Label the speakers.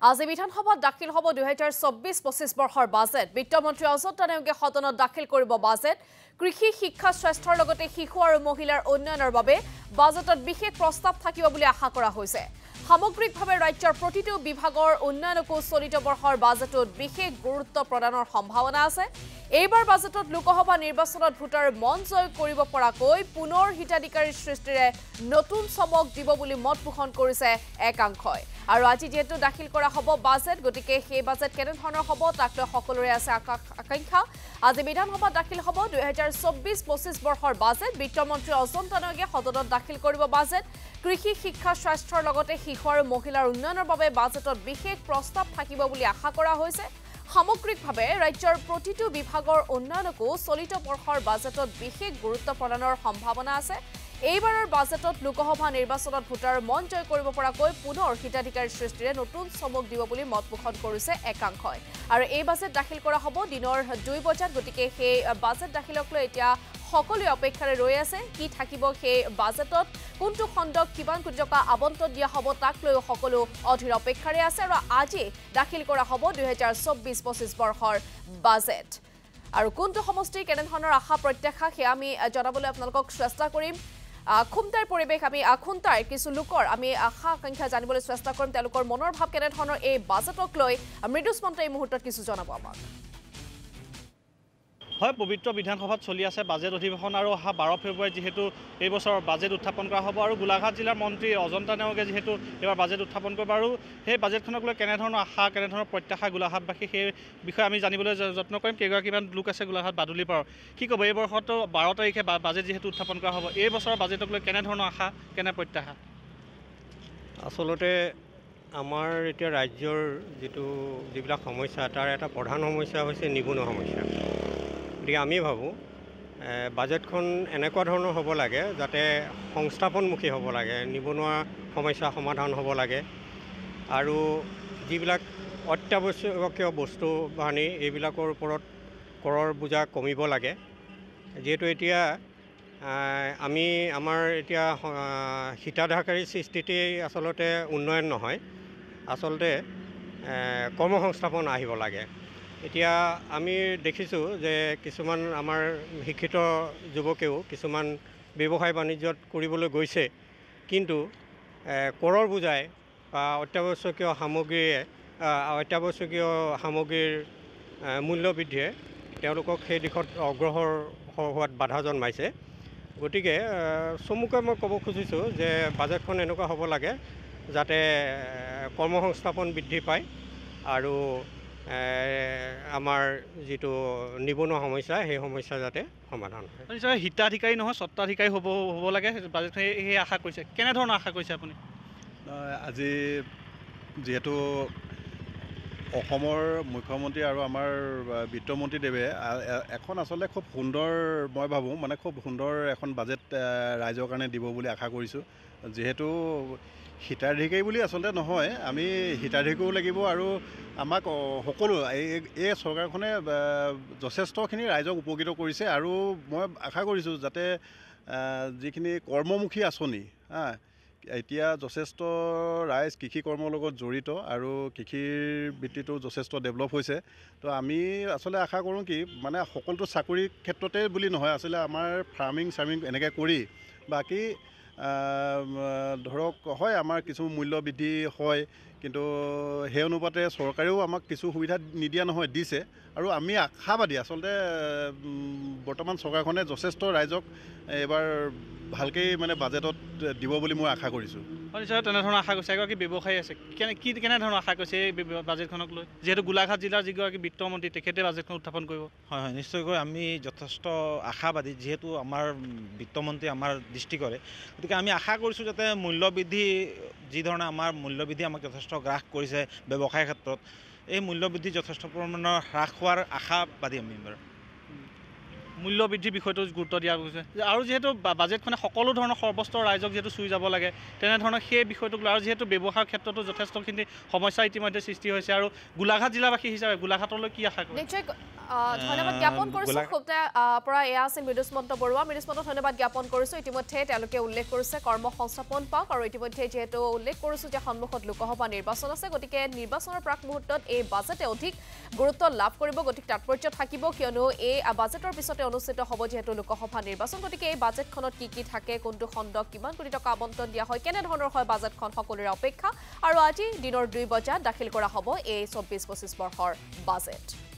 Speaker 1: আজি বিধানসভাত দাখিল হ'ব 2024-25 বৰ্ষৰ বাজেট। বিত্তমন্ত্ৰী অজন্তা নেওগে সদনত দাখিল কৰিব বাজেট। কৃষি, শিক্ষা, স্বাস্থ্যৰ লগতে শিশু আৰু মহিলাৰ উন্নয়নৰ বাবে বাজেটত বিশেষ প্ৰস্তাৱ থাকিব বুলি আশা কৰা হৈছে। সামগ্ৰিকভাৱে ৰাজ্যৰ প্ৰতিটো বিভাগৰ উন্নয়নকো চলিত বৰ্ষৰ বাজেটত বিশেষ গুৰুত্ব প্ৰদানৰ সম্ভাৱনা আছে। এইবাৰ বাজেটত লোকসভা নিৰ্বাচনত ভোটাৰ মন জয় কৰিব পৰাকৈ পুনৰ হিতাধিকাৰীৰ সৃষ্টিৰে নতুন চমক দিব বুলি মত পোষণ কৰিছে একাংশই। আৰু আজি যেহেতু দাখিল কৰা হ'ব বাজেট, গতিকে সেই বাজেট কেনেধৰণৰ হ'ব তাক লৈ সকলোৰে আছে আকাংক্ষা। আজি বিধানসভাত দাখিল হ'ব 2024-25 বৰ্ষৰ বাজেট। বিত্তমন্ত্ৰী অজন্তা নেওগে সদনত দাখিল কৰিব বাজেট। কৃষি, শিক্ষা, স্বাস্থ্যৰ লগতে শিশু আৰু মহিলাৰ উন্নয়নৰ বাবে বাজেটত বিশেষ প্ৰস্তাৱ থাকিব বুলি আশা কৰা হৈছে। সামগ্ৰিকভাৱে ৰাজ্যৰ প্ৰতিটো বিভাগৰ উন্নয়নকো চলিত বৰ্ষৰ বাজেটত বিশেষ গুৰুত্ব প্ৰদানৰ সম্ভাৱনা আছে। এইবাৰৰ বাজেটত লোকসভা নিৰ্বাচনত ভোটাৰ মন জয় কৰিব পৰাকৈ পুনৰ হিতাধিকাৰীৰ সৃষ্টিৰে নতুন চমক দিব বুলি মত পোষণ কৰিছে একাংশই। আৰু এই বাজেট দাখিল কৰা হ'ব দিনৰ 2 বজাত। গতিকে সেই বাজেট দাখিলক লৈ এতিয়া সকলোৱে অপেক্ষাৰে ৰৈ আছে। কি থাকিব সেই বাজেটত, কোনটো খণ্ডক কিমান কোটি টকা আবণ্টন দিয়া হ'ব তাক লৈ সকলো অধীৰ অপেক্ষাৰে আছে। আৰু আজি দাখিল কৰা হ'ব 2024-25 বৰ্ষৰ বাজেট। আৰু কোনটো সমষ্টিৰ কেনেধৰণৰ আশা প্ৰত্যাশা সেয়া আমি জনাবলৈ আপোনালোকক চেষ্টা কৰিম। খুমটাৰ পৰিৱেশ আমি খুমটাৰ কিছু লোকৰ আমি আশা আকাংক্ষা জানিবলৈ চেষ্টা কৰিম। তেওঁলোকৰ মনৰ ভাৱ কেনেধৰণৰ এই বাজেটক লৈ মৃদুস্মন্ত এই মুহূৰ্তত কিছু জনাব আমাক।
Speaker 2: হয়, পবিত্ৰ বিধানসভাত চলি আছে বাজেট অধিৱেশন আৰু অহা 12 ফেব্ৰুৱাৰীত যিহেতু এই বছৰ বাজেট উত্থাপন কৰা হ'ব আৰু গোলাঘাট জিলাৰ মন্ত্ৰী অজন্তা নেওগে যিহেতু এইবাৰ বাজেট উত্থাপন কৰিব আৰু সেই বাজেটখনক লৈ কেনেধৰণৰ আশা কেনেধৰণৰ প্ৰত্যাশা গোলাঘাটবাসী সেই বিষয়ে আমি জানিবলৈ যত্ন কৰিম। কেইগৰাকীমান লোক আছে গোলাঘাট বাদুলিৰ পৰা। কি ক'ব, এই বৰ্ষতো 12 তাৰিখে বাজেট যিহেতু উত্থাপন কৰা হ'ব, এই বছৰৰ বাজেটক লৈ কেনেধৰণৰ আশা কেনে প্ৰত্যাশা?
Speaker 3: আচলতে আমাৰ এতিয়া ৰাজ্যৰ যিবিলাক সমস্যা তাৰ এটা প্ৰধান সমস্যা হৈছে নিবনুৱা সমস্যা। গতিকে আমি ভাবোঁ বাজেটখন এনেকুৱা ধৰণৰ হ'ব লাগে যাতে সংস্থাপনমুখী হ'ব লাগে, নিবনুৱা সমস্যা সমাধান হ'ব লাগে আৰু যিবিলাক অত্যাৱশ্যকীয় বস্তু বাহানি এইবিলাকৰ ওপৰত কৰৰ বোজা কমিব লাগে। যিহেতু এতিয়া আমাৰ এতিয়া হিতাধিকাৰীৰ সৃষ্টিতেই আচলতে উন্নয়ন নহয়, আচলতে কৰ্মসংস্থাপন আহিব লাগে। এতিয়া আমি দেখিছোঁ যে কিছুমান আমাৰ শিক্ষিত যুৱকেও কিছুমান ব্যৱসায় বাণিজ্যত কৰিবলৈ গৈছে, কিন্তু কৰৰ বোজাই বা অত্যাৱশ্যকীয় সামগ্ৰীৰ মূল্য বৃদ্ধিয়ে তেওঁলোকক সেই দিশত অগ্ৰসৰ হোৱাত বাধা জন্মাইছে। গতিকে চমুকৈ মই ক'ব খুজিছোঁ যে বাজেটখন এনেকুৱা হ'ব লাগে যাতে কৰ্মসংস্থাপন বৃদ্ধি পায় আৰু আমাৰ যিটো নিবনুৱা সমস্যা সেই সমস্যা যাতে সমাধান হয়।
Speaker 2: নিশ্চয় হিতাধিকাৰী নহয় স্বত্বাধিকাৰী হ'ব লাগে বাজেট, সেই আশা কৰিছে। কেনেধৰণৰ আশা কৰিছে আপুনি?
Speaker 4: আজি যিহেতু অসমৰ মুখ্যমন্ত্ৰী আৰু আমাৰ বিত্তমন্ত্ৰীদেৱে এখন আচলতে খুব সুন্দৰ, মই ভাবোঁ মানে খুব সুন্দৰ এখন বাজেট ৰাইজৰ কাৰণে দিব বুলি আশা কৰিছোঁ। যিহেতু হিতাধিকাৰী বুলি আচলতে নহয়, আমি হিতাধিকাৰীও লাগিব আৰু আমাক সকলো এই চৰকাৰখনে যথেষ্টখিনি ৰাইজক উপকৃত কৰিছে আৰু মই আশা কৰিছোঁ যাতে যিখিনি কৰ্মমুখী আঁচনি এতিয়া যথেষ্ট ৰাইজ কৃষি কৰ্মৰ লগত জড়িত আৰু কৃষিৰ বৃত্তিটো যথেষ্ট ডেভেলপ হৈছে। তো আমি আচলতে আশা কৰোঁ কি মানে সকলোটো চাকৰিৰ ক্ষেত্ৰতে বুলি নহয়, আচলতে আমাৰ ফাৰ্মিং এনেকৈ কৰি বাকী ধৰক হয় আমাৰ কিছু মূল্য বৃদ্ধি হয়, কিন্তু সেই অনুপাতে চৰকাৰেও আমাক কিছু সুবিধা নিদিয়া নহয়, দিছে। আৰু আমি আশাবাদী আচলতে বৰ্তমান চৰকাৰখনে যথেষ্ট ৰাইজক এইবাৰ ভালকৈ মানে বাজেটত দিব বুলি মই আশা কৰিছোঁ।
Speaker 2: নিশ্চয় তেনেধৰণৰ আশা কৰিছে। এগৰাকী ব্যৱসায়ী আছে, কেনেধৰণৰ আশা কৰিছে এই বাজেটখনক লৈ? যিহেতু গোলাঘাট জিলাৰ যিগৰাকী বিত্তমন্ত্ৰী তেখেতে বাজেটখন উত্থাপন কৰিব।
Speaker 5: হয়, নিশ্চয়কৈ আমি যথেষ্ট আশাবাদী, যিহেতু আমাৰ বিত্তমন্ত্ৰী আমাৰ ডিষ্ট্ৰিক্টৰে। গতিকে আমি আশা কৰিছোঁ যাতে মূল্যবৃদ্ধি যিধৰণে আমাৰ মূল্যবৃদ্ধি আমাক যথেষ্ট গ্ৰাস কৰিছে ব্যৱসায়ৰ ক্ষেত্ৰত, এই মূল্যবৃদ্ধি যথেষ্ট পৰিমাণৰ হ্ৰাস হোৱাৰ আশাবাদী আমি।
Speaker 2: মূল্য বৃদ্ধিৰ বিষয়টো গুৰুত্ব দিয়া গৈছে আৰু যিহেতু বাজেটখনে সকলো ধৰণৰ সৰ্বস্তৰ ৰাইজক যিহেতু চুই যাব লাগে তেনেধৰণৰ সেই বিষয়টোক লৈ আৰু যিহেতু ব্যৱসায়ৰ ক্ষেত্ৰতো যথেষ্টখিনি সমস্যা ইতিমধ্যে সৃষ্টি হৈছে আৰু গোলাঘাট জিলাবাসী হিচাপে গোলাঘাটলৈ কি আশা কৰে
Speaker 1: নিশ্চয় ধন্যবাদ জ্ঞাপন কৰিছোঁ খুবতে পৰা এয়া আছিল মৃদুস্মন্ত বৰুৱা মৃদুস্মন্ত ধন্যবাদ জ্ঞাপন কৰিছোঁ ইতিমধ্যে তেওঁলোকে উল্লেখ কৰিছে কৰ্ম সংস্থাপন পাওক আৰু ইতিমধ্যে যিহেতু উল্লেখ কৰিছোঁ যে সন্মুখত লোকসভা নিৰ্বাচন আছে গতিকে নিৰ্বাচনৰ প্ৰাক মুহূৰ্তত এই বাজেটে অধিক গুৰুত্ব লাভ কৰিব গতিকে তাৎপৰ্য থাকিব কিয়নো এই বাজেটৰ পিছতে অনুষ্ঠিত হ'ব যিহেতু লোকসভা নিৰ্বাচন গতিকে এই বাজেটখনত কি থাকে কোনটো খণ্ডক কিমান কোটি টকা আবণ্টন দিয়া হয় কেনেধৰণৰ হয় বাজেটখন সকলোৰে অপেক্ষা আৰু আজি দিনৰ 2 বজাত দাখিল কৰা হ'ব এই 24-25 বৰ্ষৰ বাজেট